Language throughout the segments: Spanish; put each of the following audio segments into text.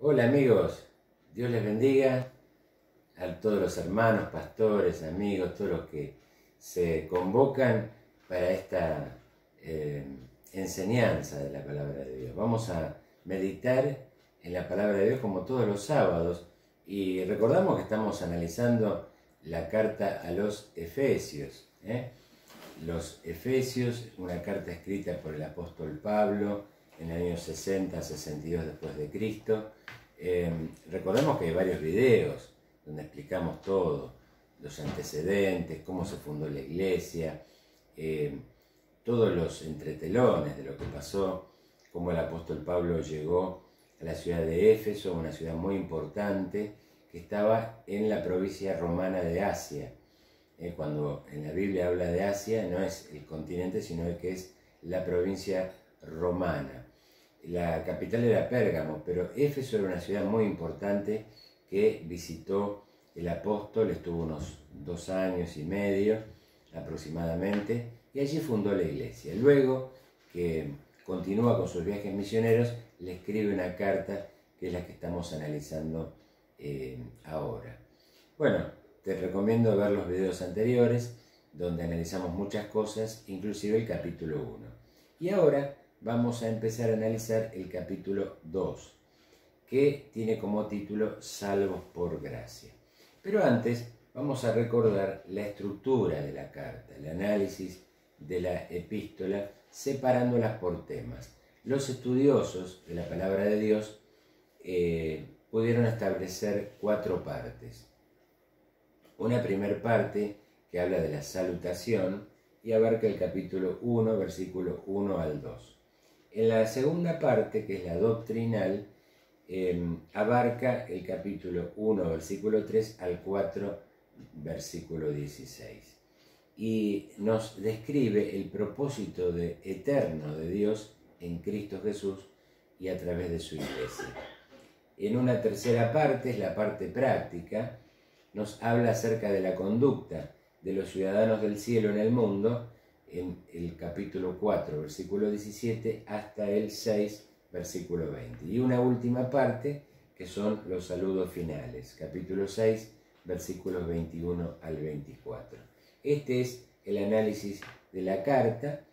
Hola amigos, Dios les bendiga a todos los hermanos, pastores, amigos, todos los que se convocan para esta enseñanza de la palabra de Dios. Vamos a meditar en la palabra de Dios como todos los sábados y recordamos que estamos analizando la carta a los Efesios. Los Efesios, una carta escrita por el apóstol Pablo en el año 60-62 después de Cristo. Recordemos que hay varios videos donde explicamos todo, los antecedentes, cómo se fundó la iglesia, todos los entretelones de lo que pasó, cómo el apóstol Pablo llegó a la ciudad de Éfeso, una ciudad muy importante que estaba en la provincia romana de Asia. Cuando en la Biblia habla de Asia, no es el continente, sino que es la provincia romana. La capital era Pérgamo, pero Éfeso era una ciudad muy importante que visitó el apóstol, estuvo unos 2 años y medio aproximadamente, y allí fundó la iglesia. Luego que continúa con sus viajes misioneros, le escribe una carta que es la que estamos analizando ahora. Bueno, te recomiendo ver los videos anteriores donde analizamos muchas cosas, inclusive el capítulo 1. Y ahora vamos a empezar a analizar el capítulo 2, que tiene como título Salvos por Gracia. Pero antes vamos a recordar la estructura de la carta, el análisis de la epístola, separándolas por temas. Los estudiosos de la palabra de Dios pudieron establecer 4 partes. Una primera parte que habla de la salutación y abarca el capítulo 1, versículo 1 al 2. En la segunda parte, que es la doctrinal, abarca el capítulo 1, versículo 3 al 4, versículo 16. Y nos describe el propósito eterno de Dios en Cristo Jesús y a través de su iglesia. En una tercera parte, es la parte práctica, nos habla acerca de la conducta de los ciudadanos del cielo en el mundo, en el capítulo 4, versículo 17, hasta el 6, versículo 20. Y una última parte, que son los saludos finales, capítulo 6, versículos 21 al 24. Este es el análisis de la carta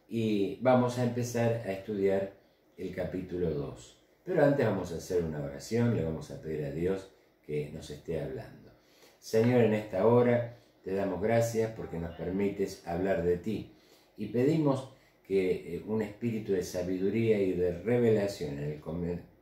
y vamos a empezar a estudiar el capítulo 2. Pero antes vamos a hacer una oración, le vamos a pedir a Dios que nos esté hablando. Señor, en esta hora te damos gracias porque nos permites hablar de ti y pedimos que un espíritu de sabiduría y de revelación en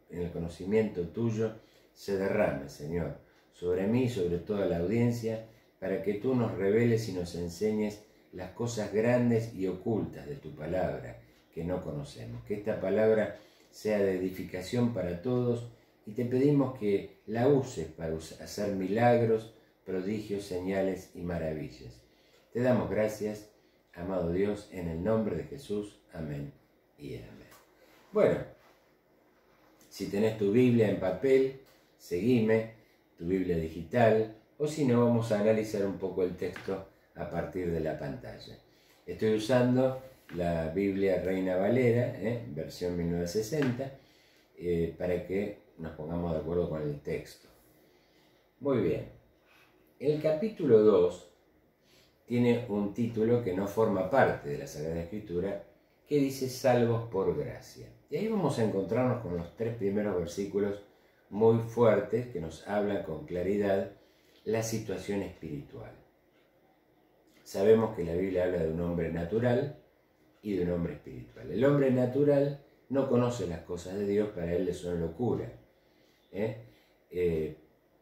el conocimiento tuyo se derrame, Señor, sobre mí y sobre toda la audiencia, para que tú nos reveles y nos enseñes las cosas grandes y ocultas de tu palabra que no conocemos. Que esta palabra sea de edificación para todos y te pedimos que la uses para hacer milagros, prodigios, señales y maravillas. Te damos gracias, amado Dios, en el nombre de Jesús. Amén y amén. Bueno, si tenés tu Biblia en papel, seguime, tu Biblia digital, o si no, vamos a analizar un poco el texto a partir de la pantalla. Estoy usando la Biblia Reina Valera, versión 1960, para que nos pongamos de acuerdo con el texto. Muy bien. El capítulo 2 tiene un título que no forma parte de la Sagrada Escritura, que dice Salvos por Gracia. Y ahí vamos a encontrarnos con los 3 primeros versículos muy fuertes que nos hablan con claridad la situación espiritual. Sabemos que la Biblia habla de un hombre natural y de un hombre espiritual. El hombre natural no conoce las cosas de Dios, para él le son locura.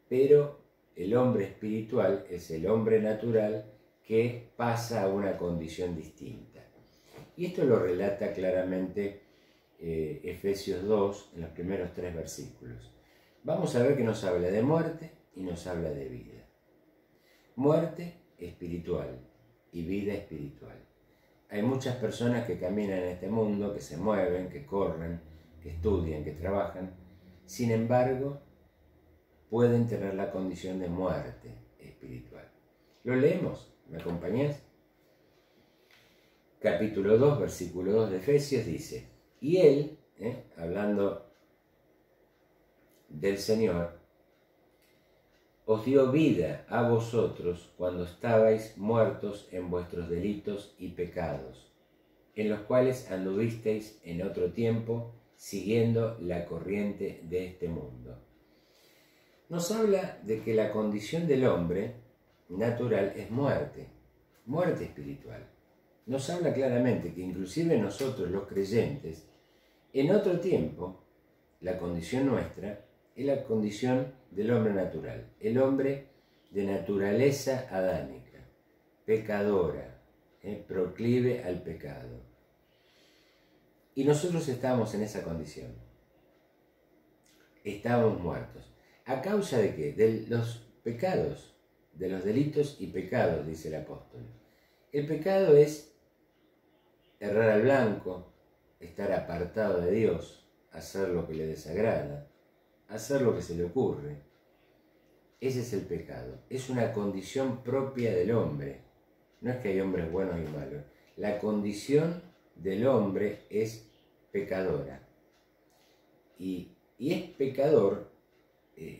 Pero el hombre espiritual es el hombre natural que pasa a una condición distinta. Y esto lo relata claramente Efesios 2 en los primeros 3 versículos. Vamos a ver que nos habla de muerte y nos habla de vida. Muerte espiritual y vida espiritual. Hay muchas personas que caminan en este mundo, que se mueven, que corren, que estudian, que trabajan. Sin embargo, pueden tener la condición de muerte espiritual. Lo leemos, ¿me acompañás? Capítulo 2, versículo 2 de Efesios dice: y él, hablando del Señor, os dio vida a vosotros cuando estabais muertos en vuestros delitos y pecados, en los cuales anduvisteis en otro tiempo, siguiendo la corriente de este mundo. Nos habla de que la condición del hombre natural es muerte, muerte espiritual. Nos habla claramente que inclusive nosotros los creyentes, en otro tiempo, la condición nuestra es la condición del hombre natural, el hombre de naturaleza adánica, pecadora, proclive al pecado. Y nosotros estábamos en esa condición, estábamos muertos. ¿A causa de qué? De los pecados, de los delitos y pecados, dice el apóstol. El pecado es errar al blanco, estar apartado de Dios, hacer lo que le desagrada, hacer lo que se le ocurre. Ese es el pecado. Es una condición propia del hombre. No es que hay hombres buenos y malos. La condición del hombre es pecadora. Y es pecador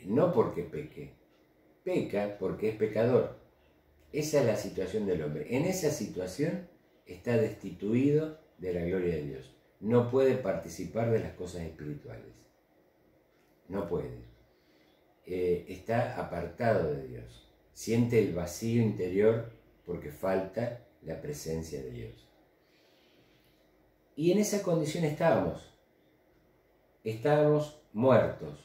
no porque peque. Peca porque es pecador. Esa es la situación del hombre. En esa situación está destituido de la gloria de Dios. No puede participar de las cosas espirituales. No puede. Está apartado de Dios. Siente el vacío interior porque falta la presencia de Dios. Y en esa condición estábamos. Estábamos muertos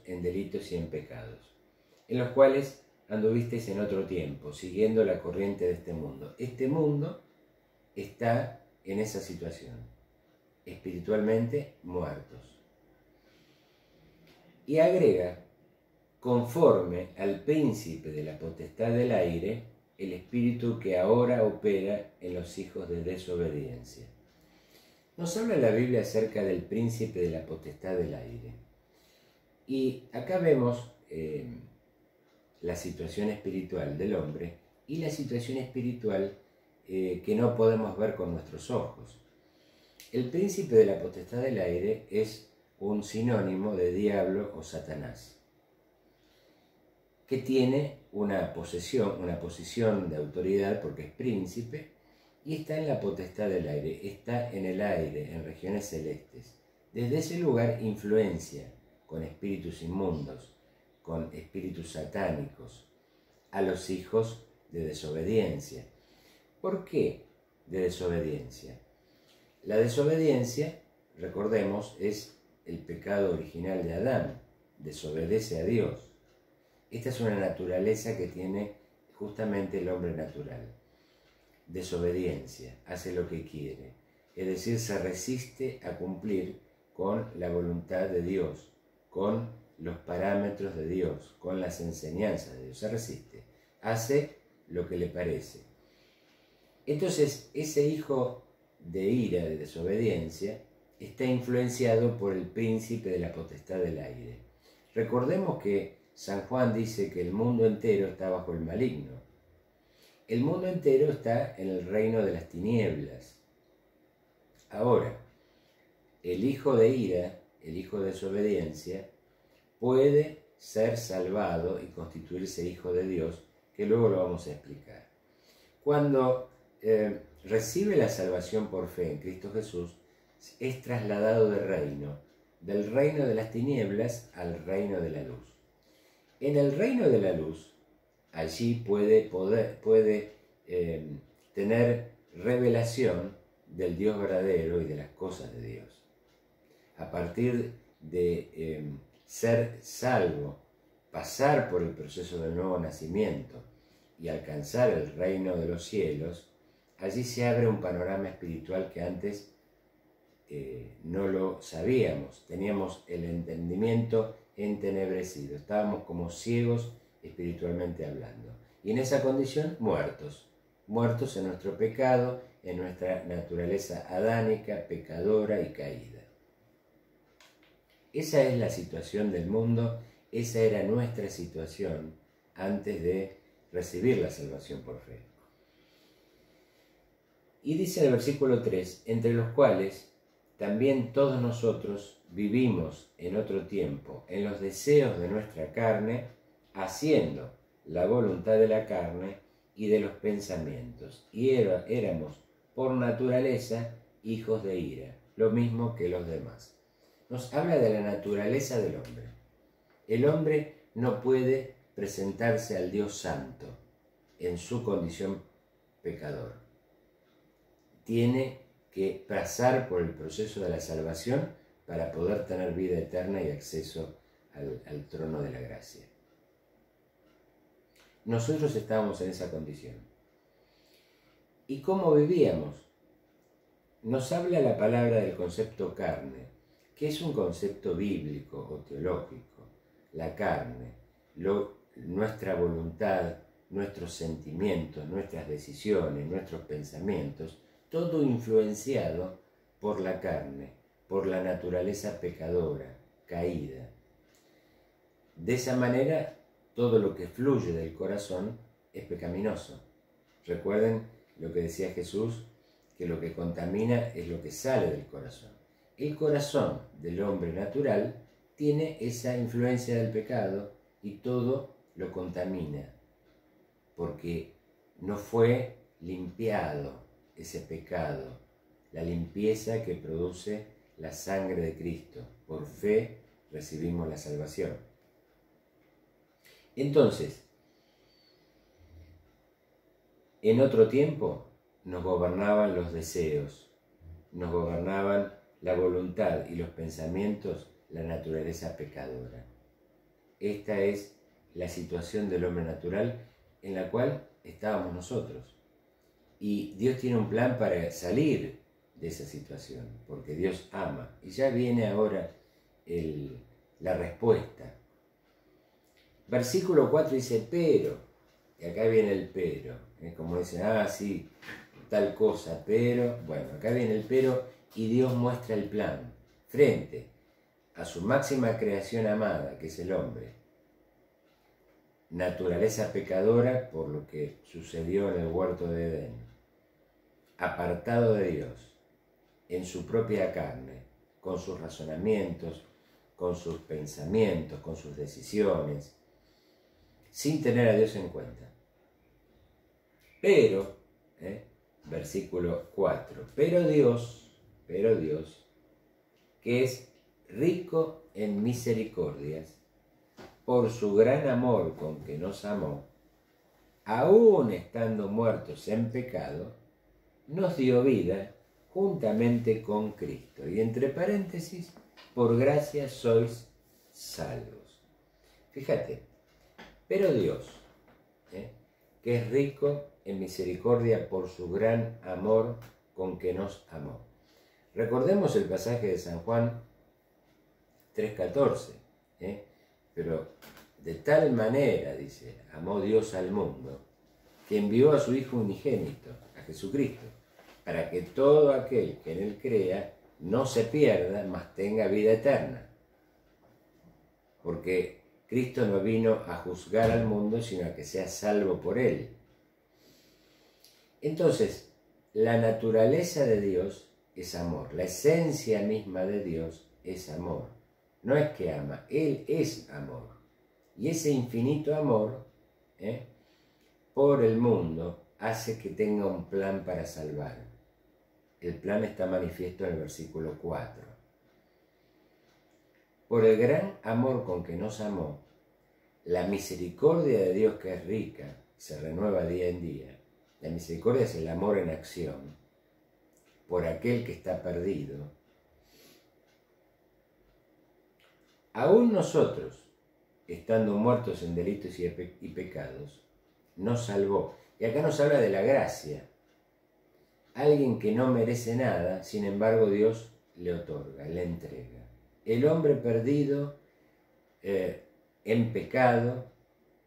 en delitos y en pecados, en los cuales anduvisteis en otro tiempo, siguiendo la corriente de este mundo. Este mundo está en esa situación, espiritualmente muertos. Y agrega, conforme al príncipe de la potestad del aire, el espíritu que ahora opera en los hijos de desobediencia. Nos habla la Biblia acerca del príncipe de la potestad del aire. Y acá vemos la situación espiritual del hombre y la situación espiritual que no podemos ver con nuestros ojos. El príncipe de la potestad del aire es un sinónimo de diablo o Satanás, que tiene una posición de autoridad porque es príncipe y está en la potestad del aire, está en el aire, en regiones celestes. Desde ese lugar influencia con espíritus inmundos, con espíritus satánicos, a los hijos de desobediencia. ¿Por qué de desobediencia? La desobediencia, recordemos, es el pecado original de Adán, desobedece a Dios. Esta es una naturaleza que tiene justamente el hombre natural. Desobediencia, hace lo que quiere, es decir, se resiste a cumplir con la voluntad de Dios, con los parámetros de Dios, con las enseñanzas de Dios, se resiste, hace lo que le parece. Entonces, ese hijo de ira, de desobediencia, está influenciado por el príncipe de la potestad del aire. Recordemos que San Juan dice que el mundo entero está bajo el maligno. El mundo entero está en el reino de las tinieblas. Ahora, el hijo de ira, el hijo de desobediencia, puede ser salvado y constituirse hijo de Dios, que luego lo vamos a explicar. Cuando recibe la salvación por fe en Cristo Jesús, es trasladado del reino de las tinieblas al reino de la luz. En el reino de la luz, allí puede tener revelación del Dios verdadero y de las cosas de Dios. A partir de ser salvo, pasar por el proceso del nuevo nacimiento y alcanzar el reino de los cielos, allí se abre un panorama espiritual que antes no lo sabíamos, teníamos el entendimiento entenebrecido, estábamos como ciegos espiritualmente hablando. Y en esa condición, muertos en nuestro pecado, en nuestra naturaleza adánica, pecadora y caída. Esa es la situación del mundo, esa era nuestra situación antes de recibir la salvación por fe. Y dice el versículo 3, entre los cuales también todos nosotros vivimos en otro tiempo, en los deseos de nuestra carne, haciendo la voluntad de la carne y de los pensamientos. Y éramos, por naturaleza, hijos de ira, lo mismo que los demás. Nos habla de la naturaleza del hombre. El hombre no puede presentarse al Dios Santo en su condición pecador. Tiene que pasar por el proceso de la salvación para poder tener vida eterna y acceso al trono de la gracia. Nosotros estábamos en esa condición. ¿Y cómo vivíamos? Nos habla la palabra del concepto carne, que es un concepto bíblico o teológico. La carne, nuestra voluntad, nuestros sentimientos, nuestras decisiones, nuestros pensamientos, todo influenciado por la carne, por la naturaleza pecadora, caída. De esa manera, todo lo que fluye del corazón es pecaminoso. Recuerden lo que decía Jesús, que lo que contamina es lo que sale del corazón. El corazón del hombre natural tiene esa influencia del pecado y todo lo contamina, porque no fue limpiado ese pecado, la limpieza que produce la sangre de Cristo. Por fe recibimos la salvación. Entonces, en otro tiempo nos gobernaban los deseos, nos gobernaban la voluntad y los pensamientos, la naturaleza pecadora. Esta es la situación del hombre natural en la cual estábamos nosotros. Y Dios tiene un plan para salir de esa situación, porque Dios ama. Y ya viene ahora la respuesta. Versículo 4 dice, pero, y acá viene el pero. Como dicen, sí, tal cosa, pero, bueno, acá viene el pero, y Dios muestra el plan frente a su máxima creación amada, que es el hombre. Naturaleza pecadora por lo que sucedió en el huerto de Edén. Apartado de Dios, en su propia carne, con sus razonamientos, con sus pensamientos, con sus decisiones, sin tener a Dios en cuenta. Pero, versículo 4, pero Dios, que es rico en misericordias, por su gran amor con que nos amó, aún estando muertos en pecado, nos dio vida juntamente con Cristo. Y entre paréntesis, por gracia sois salvos. Fíjate, pero Dios, que es rico en misericordia por su gran amor con que nos amó. Recordemos el pasaje de San Juan 3:14, pero de tal manera, dice, amó Dios al mundo, que envió a su Hijo unigénito, a Jesucristo, para que todo aquel que en él crea no se pierda, mas tenga vida eterna. Porque Cristo no vino a juzgar al mundo, sino a que sea salvo por él. Entonces, la naturaleza de Dios es amor, la esencia misma de Dios es amor. No es que ama, Él es amor. Y ese infinito amor por el mundo hace que tenga un plan para salvar. El plan está manifiesto en el versículo 4. Por el gran amor con que nos amó, la misericordia de Dios, que es rica, se renueva día en día. La misericordia es el amor en acción por aquel que está perdido. Aún nosotros, estando muertos en delitos y pecados, nos salvó. Y acá nos habla de la gracia. Alguien que no merece nada, sin embargo Dios le otorga, le entrega. El hombre perdido en pecado,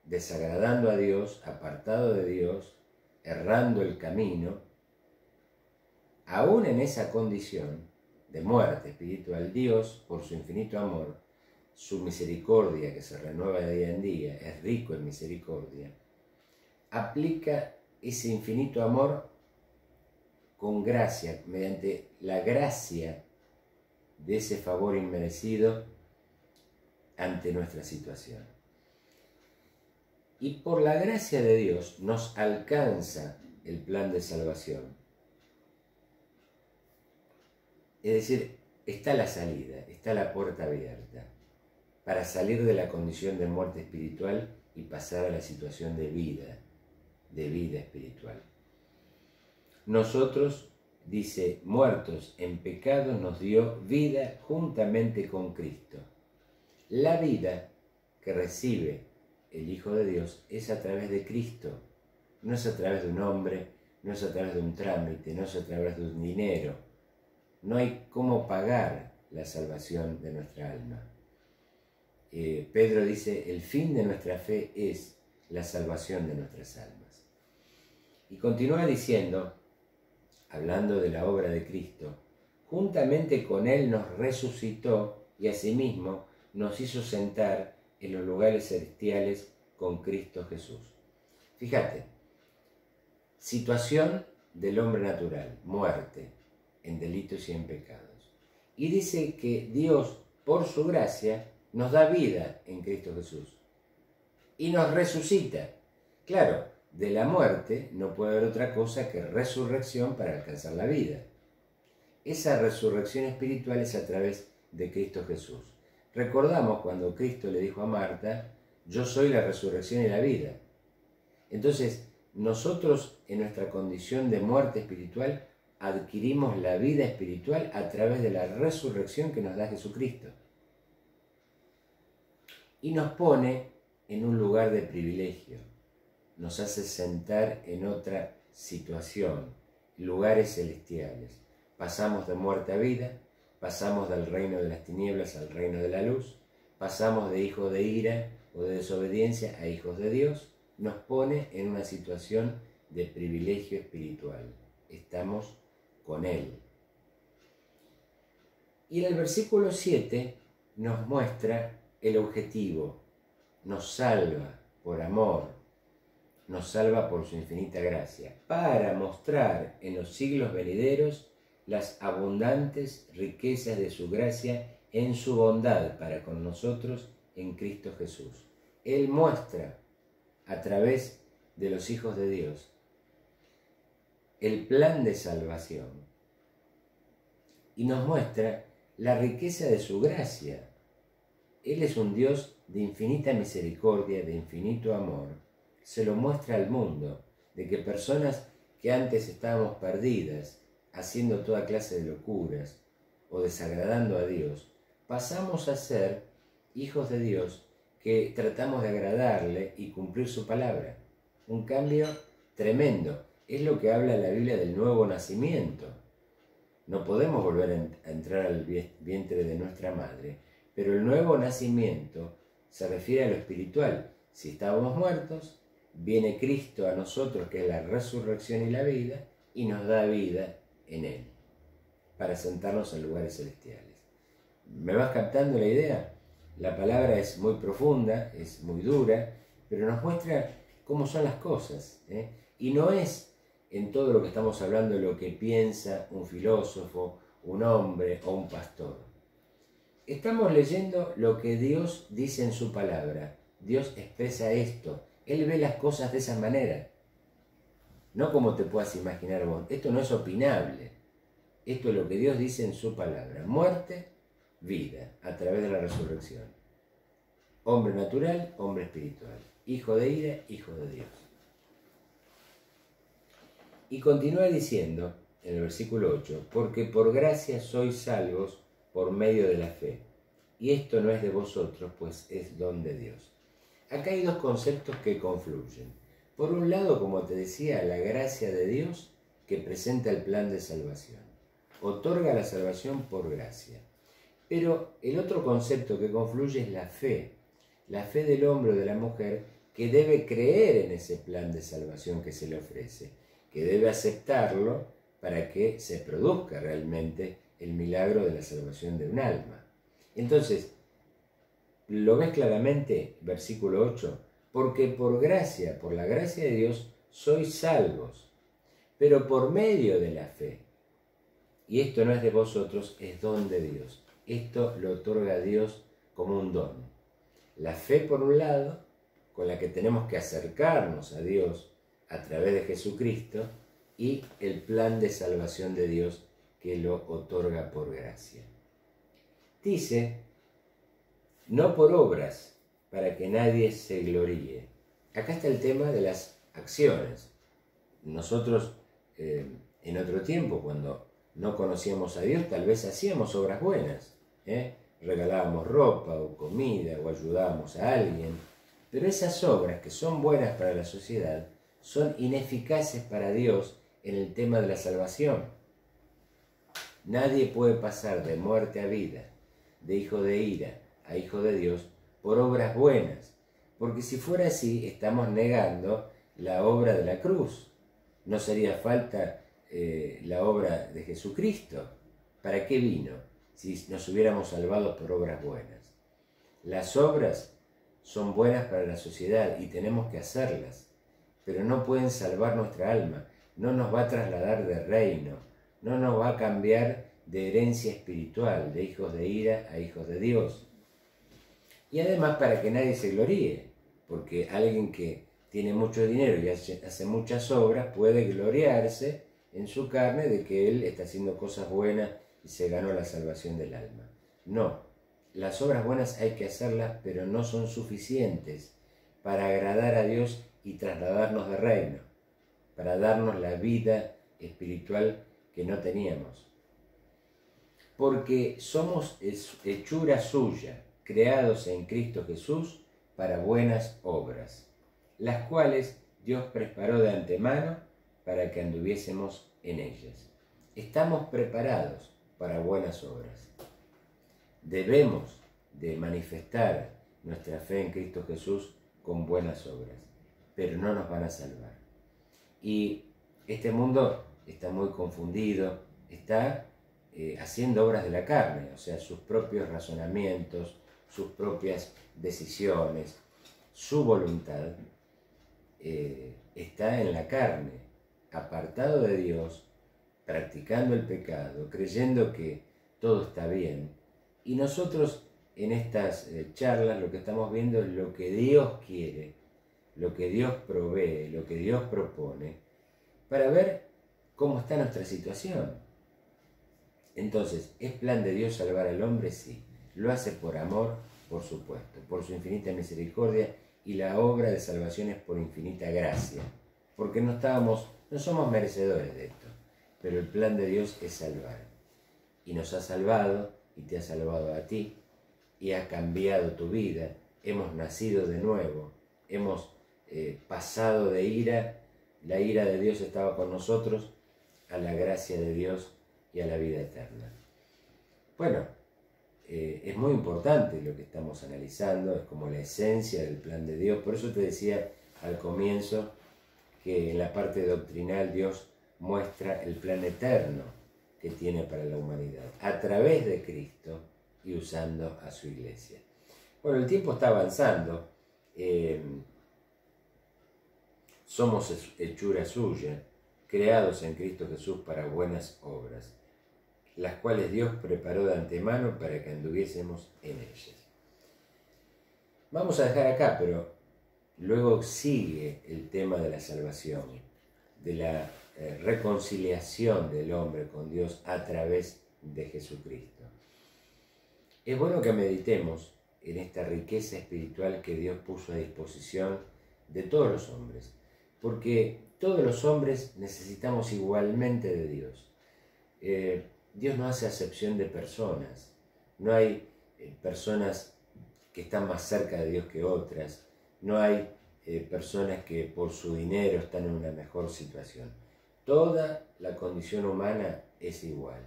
desagradando a Dios, apartado de Dios, errando el camino, aún en esa condición de muerte espiritual, Dios, por su infinito amor, su misericordia que se renueva de día en día, es rico en misericordia, aplica ese infinito amor con gracia, mediante la gracia de ese favor inmerecido ante nuestra situación. Y por la gracia de Dios nos alcanza el plan de salvación. Es decir, está la salida, está la puerta abierta para salir de la condición de muerte espiritual y pasar a la situación de vida espiritual. Nosotros, dice, muertos en pecado nos dio vida juntamente con Cristo. La vida que recibe el Hijo de Dios es a través de Cristo, no es a través de un hombre, no es a través de un trámite, no es a través de un dinero. No hay cómo pagar la salvación de nuestra alma. Pedro dice, el fin de nuestra fe es la salvación de nuestras almas. Y continúa diciendo, hablando de la obra de Cristo, juntamente con Él nos resucitó y asimismo nos hizo sentar en los lugares celestiales con Cristo Jesús. Fíjate, situación del hombre natural, muerte en delitos y en pecados. Y dice que Dios, por su gracia, nos da vida en Cristo Jesús. Y nos resucita. Claro, de la muerte no puede haber otra cosa que resurrección para alcanzar la vida. Esa resurrección espiritual es a través de Cristo Jesús. Recordamos cuando Cristo le dijo a Marta, yo soy la resurrección y la vida. Entonces, nosotros en nuestra condición de muerte espiritual adquirimos la vida espiritual a través de la resurrección que nos da Jesucristo. Y nos pone en un lugar de privilegio, nos hace sentar en otra situación, lugares celestiales. Pasamos de muerte a vida, pasamos del reino de las tinieblas al reino de la luz, pasamos de hijos de ira o de desobediencia a hijos de Dios, nos pone en una situación de privilegio espiritual. Estamos con Él. Y en el versículo 7 nos muestra el objetivo, nos salva por amor, nos salva por su infinita gracia, para mostrar en los siglos venideros las abundantes riquezas de su gracia en su bondad para con nosotros en Cristo Jesús. Él muestra a través de los hijos de Dios el plan de salvación y nos muestra la riqueza de su gracia. Él es un Dios de infinita misericordia, de infinito amor. Se lo muestra al mundo, de que personas que antes estábamos perdidas, haciendo toda clase de locuras o desagradando a Dios, pasamos a ser hijos de Dios que tratamos de agradarle y cumplir su palabra. Un cambio tremendo. Es lo que habla la Biblia del nuevo nacimiento. No podemos volver a entrar al vientre de nuestra madre, pero el nuevo nacimiento se refiere a lo espiritual. Si estábamos muertos, viene Cristo a nosotros, que es la resurrección y la vida, y nos da vida en Él, para sentarnos en lugares celestiales. ¿Me vas captando la idea? La palabra es muy profunda, es muy dura, pero nos muestra cómo son las cosas, ¿eh? Y no es en todo lo que estamos hablando lo que piensa un filósofo, un hombre o un pastor. Estamos leyendo lo que Dios dice en su palabra. Dios expresa esto. Él ve las cosas de esa manera. No como te puedas imaginar vos. Esto no es opinable. Esto es lo que Dios dice en su palabra. Muerte, vida, a través de la resurrección. Hombre natural, hombre espiritual. Hijo de ira, hijo de Dios. Y continúa diciendo en el versículo 8, porque por gracia sois salvos por medio de la fe. Y esto no es de vosotros, pues es don de Dios. Acá hay dos conceptos que confluyen. Por un lado, como te decía, la gracia de Dios que presenta el plan de salvación. Otorga la salvación por gracia. Pero el otro concepto que confluye es la fe del hombre o de la mujer que debe creer en ese plan de salvación que se le ofrece, que debe aceptarlo para que se produzca realmente el milagro de la salvación de un alma. Entonces, ¿lo ves claramente? Versículo 8. Porque por gracia, por la gracia de Dios, sois salvos, pero por medio de la fe. Y esto no es de vosotros, es don de Dios. Esto lo otorga Dios como un don. La fe, por un lado, con la que tenemos que acercarnos a Dios a través de Jesucristo, y el plan de salvación de Dios que lo otorga por gracia. Dice, no por obras, para que nadie se gloríe. Acá está el tema de las acciones. Nosotros, en otro tiempo, cuando no conocíamos a Dios, tal vez hacíamos obras buenas, regalábamos ropa o comida o ayudábamos a alguien, pero esas obras que son buenas para la sociedad son ineficaces para Dios en el tema de la salvación. Nadie puede pasar de muerte a vida, de hijo de ira a hijo de Dios, por obras buenas, porque si fuera así estamos negando la obra de la cruz. No sería falta la obra de Jesucristo. ¿Para qué vino si nos hubiéramos salvado por obras buenas? Las obras son buenas para la sociedad y tenemos que hacerlas, pero no pueden salvar nuestra alma, no nos va a trasladar de reino, no nos va a cambiar de herencia espiritual, de hijos de ira a hijos de Dios. Y además para que nadie se gloríe, porque alguien que tiene mucho dinero y hace muchas obras puede gloriarse en su carne de que él está haciendo cosas buenas y se ganó la salvación del alma. No, las obras buenas hay que hacerlas, pero no son suficientes para agradar a Dios y trasladarnos de reino, para darnos la vida espiritual que no teníamos. Porque somos hechura suya, creados en Cristo Jesús para buenas obras, las cuales Dios preparó de antemano para que anduviésemos en ellas. Estamos preparados para buenas obras. Debemos de manifestar nuestra fe en Cristo Jesús con buenas obras, pero no nos van a salvar. Y este mundo está muy confundido, está haciendo obras de la carne, o sea, sus propios razonamientos, sus propias decisiones, su voluntad está en la carne, apartado de Dios, practicando el pecado, creyendo que todo está bien. Y nosotros en estas charlas lo que estamos viendo es lo que Dios quiere, lo que Dios provee, lo que Dios propone, para ver cómo está nuestra situación. Entonces, ¿es plan de Dios salvar al hombre? Sí. Lo hace por amor, por supuesto, por su infinita misericordia, y la obra de salvación es por infinita gracia, porque no somos merecedores de esto, pero el plan de Dios es salvar. Y nos ha salvado, y te ha salvado a ti, y ha cambiado tu vida. Hemos nacido de nuevo, hemos pasado de ira, la ira de Dios estaba con nosotros, a la gracia de Dios y a la vida eterna. Bueno, es muy importante lo que estamos analizando, es como la esencia del plan de Dios. Por eso te decía al comienzo que en la parte doctrinal Dios muestra el plan eterno que tiene para la humanidad, a través de Cristo y usando a su iglesia. Bueno, el tiempo está avanzando, somos hechura suya, creados en Cristo Jesús para buenas obras, las cuales Dios preparó de antemano para que anduviésemos en ellas. Vamos a dejar acá, pero luego sigue el tema de la salvación, de la reconciliación del hombre con Dios a través de Jesucristo. Es bueno que meditemos en esta riqueza espiritual que Dios puso a disposición de todos los hombres, porque todos los hombres necesitamos igualmente de Dios. Dios no hace acepción de personas, no hay personas que están más cerca de Dios que otras, no hay personas que por su dinero están en una mejor situación. Toda la condición humana es igual.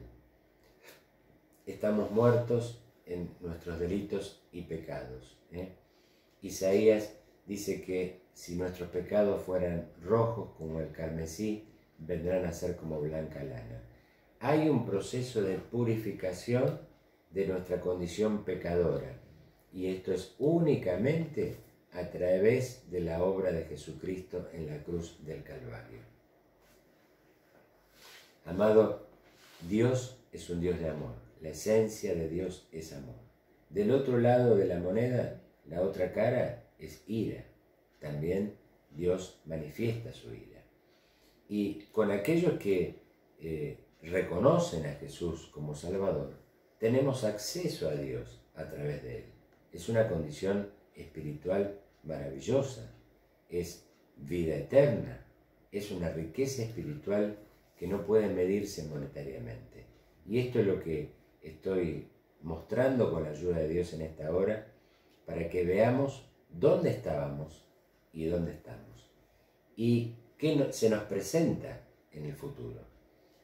Estamos muertos en nuestros delitos y pecados. Isaías dice que si nuestros pecados fueran rojos como el carmesí, vendrán a ser como blanca lana. Hay un proceso de purificación de nuestra condición pecadora, y esto es únicamente a través de la obra de Jesucristo en la cruz del Calvario. Amado, Dios es un Dios de amor. La esencia de Dios es amor. Del otro lado de la moneda, la otra cara, es ira. También Dios manifiesta su ira. Y con aquellos que reconocen a Jesús como Salvador, tenemos acceso a Dios a través de Él. Es una condición espiritual maravillosa, es vida eterna, es una riqueza espiritual que no puede medirse monetariamente. Y esto es lo que estoy mostrando con la ayuda de Dios en esta hora, para que veamos dónde estábamos y dónde estamos, y qué se nos presenta en el futuro.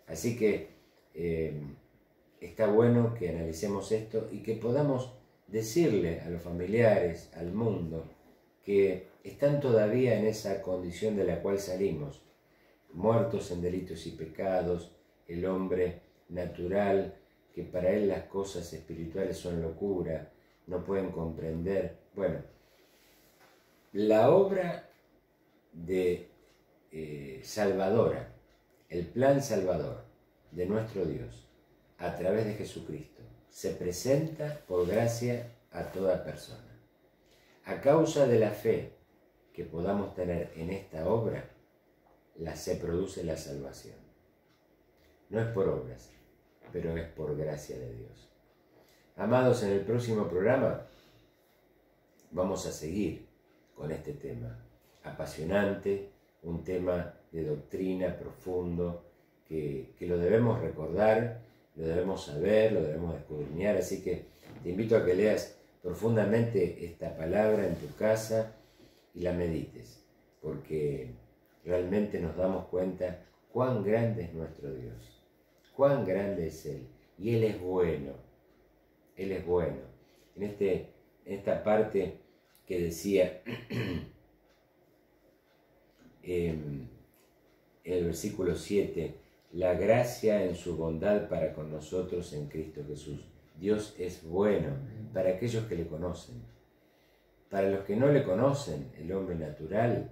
Así que está bueno que analicemos esto y que podamos decirle a los familiares, al mundo, que están todavía en esa condición de la cual salimos, muertos en delitos y pecados, el hombre natural, que para él las cosas espirituales son locura, no pueden comprender. Bueno, la obra de salvadora, el plan salvador de nuestro Dios a través de Jesucristo se presenta por gracia a toda persona. A causa de la fe que podamos tener en esta obra, se produce la salvación. No es por obras, pero es por gracia de Dios. Amados, en el próximo programa vamos a seguir con este tema apasionante, un tema de doctrina profundo, que lo debemos recordar, lo debemos saber, lo debemos escudriñar. Así que te invito a que leas profundamente esta palabra en tu casa y la medites, porque realmente nos damos cuenta cuán grande es nuestro Dios, cuán grande es Él, y Él es bueno, Él es bueno. En esta parte que decía en el versículo 7, la gracia en su bondad para con nosotros en Cristo Jesús. Dios es bueno para aquellos que le conocen. Para los que no le conocen, el hombre natural,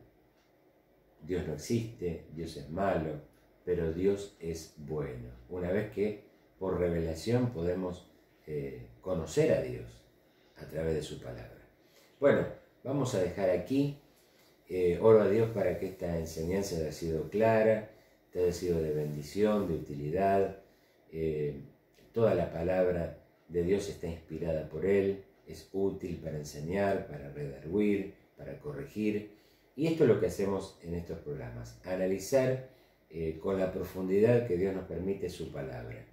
Dios no existe, Dios es malo, pero Dios es bueno. Una vez que por revelación podemos conocer a Dios a través de su palabra. Bueno, vamos a dejar aquí. Oro a Dios para que esta enseñanza haya sido clara, te haya sido de bendición, de utilidad. Toda la palabra de Dios está inspirada por Él, es útil para enseñar, para redarguir, para corregir. Y esto es lo que hacemos en estos programas, analizar con la profundidad que Dios nos permite su palabra.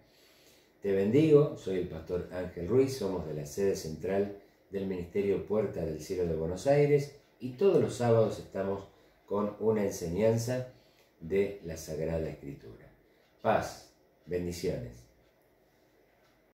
Te bendigo, soy el pastor Ángel Ruiz, somos de la sede central del Ministerio Puerta del Cielo de Buenos Aires, y todos los sábados estamos con una enseñanza de la Sagrada Escritura. Paz, bendiciones.